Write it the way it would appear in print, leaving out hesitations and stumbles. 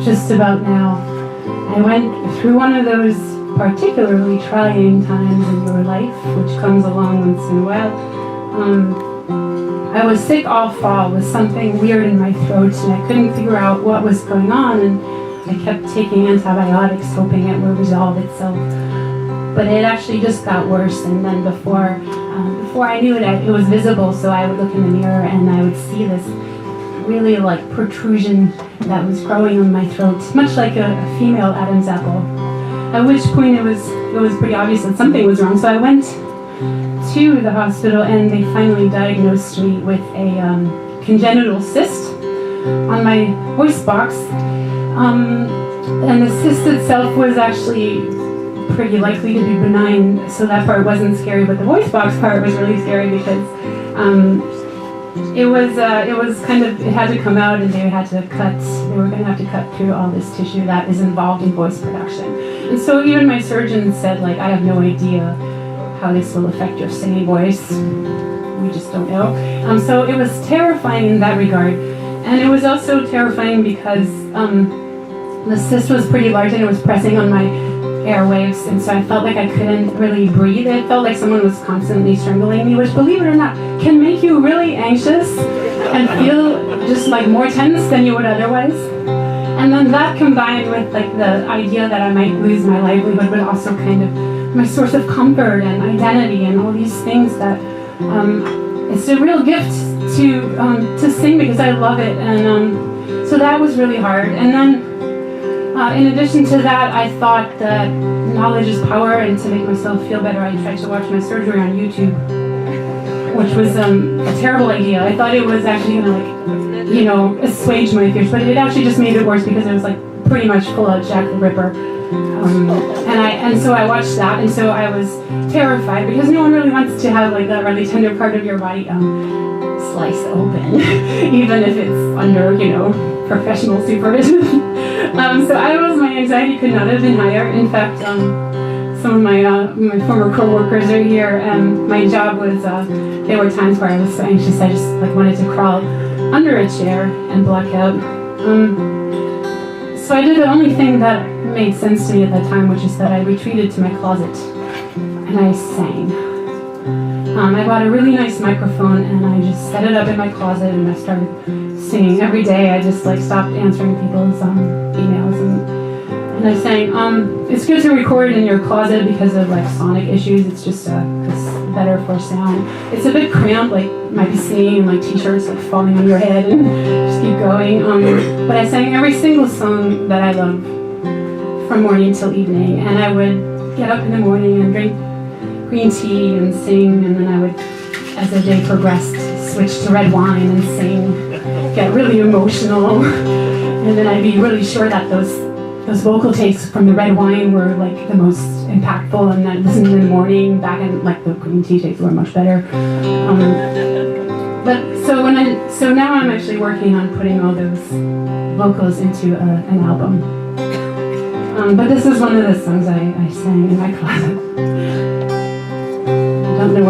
just about now. I went through one of those particularly trying times in your life, which comes along once in a while. I was sick all fall with something weird in my throat, and I couldn't figure out what was going on, and I kept taking antibiotics, hoping it would resolve itself. But it actually just got worse, and then before I knew it, it was visible, so I would look in the mirror and I would see this really like protrusion that was growing on my throat, much like a female Adam's apple. At which point it was pretty obvious that something was wrong, so I went to the hospital and they finally diagnosed me with a congenital cyst on my voice box. And the cyst itself was actually pretty likely to be benign, so that part wasn't scary, but the voice box part was really scary because it had to come out, and they were going to have to cut through all this tissue that is involved in voice production. And so even my surgeon said, like, I have no idea how this will affect your singing voice. We just don't know. So it was terrifying in that regard. And it was also terrifying because the cyst was pretty large and it was pressing on my airwaves, and so I felt like I couldn't really breathe. It felt like someone was constantly strangling me, which, believe it or not, can make you really anxious and feel just like more tense than you would otherwise. And then that combined with like the idea that I might lose my livelihood, but also kind of my source of comfort and identity and all these things that it's a real gift to sing because I love it. And so that was really hard. And then in addition to that, I thought that knowledge is power, and to make myself feel better, I tried to watch my surgery on YouTube, which was a terrible idea. I thought it was actually going to, assuage my fears, but it actually just made it worse because it was like pretty much full of Jack the Ripper. And so I watched that, and so I was terrified because no one really wants to have like that really tender part of your body sliced open, even if it's under, professional supervision. So my anxiety could not have been higher. In fact, some of my former co-workers are here, and my job was, there were times where I was so anxious I just wanted to crawl under a chair and black out. So I did the only thing that made sense to me at that time, which is that I retreated to my closet and I sang. I bought a really nice microphone and I just set it up in my closet and I started singing every day. I just stopped answering people's emails and I sang. It's good to record in your closet because of sonic issues. It's just it's better for sound. It's a bit cramped, you might be singing and t-shirts falling on your head and just keep going. But I sang every single song that I love from morning till evening, and I would get up in the morning and drink green tea and sing, and then I would, as the day progressed, switch to red wine and sing, get really emotional, and then I'd be really sure that those vocal takes from the red wine were the most impactful, and then listening in the morning back in the green tea takes were much better. So now I'm actually working on putting all those vocals into an album. But this is one of the songs I sang in my closet. I don't know what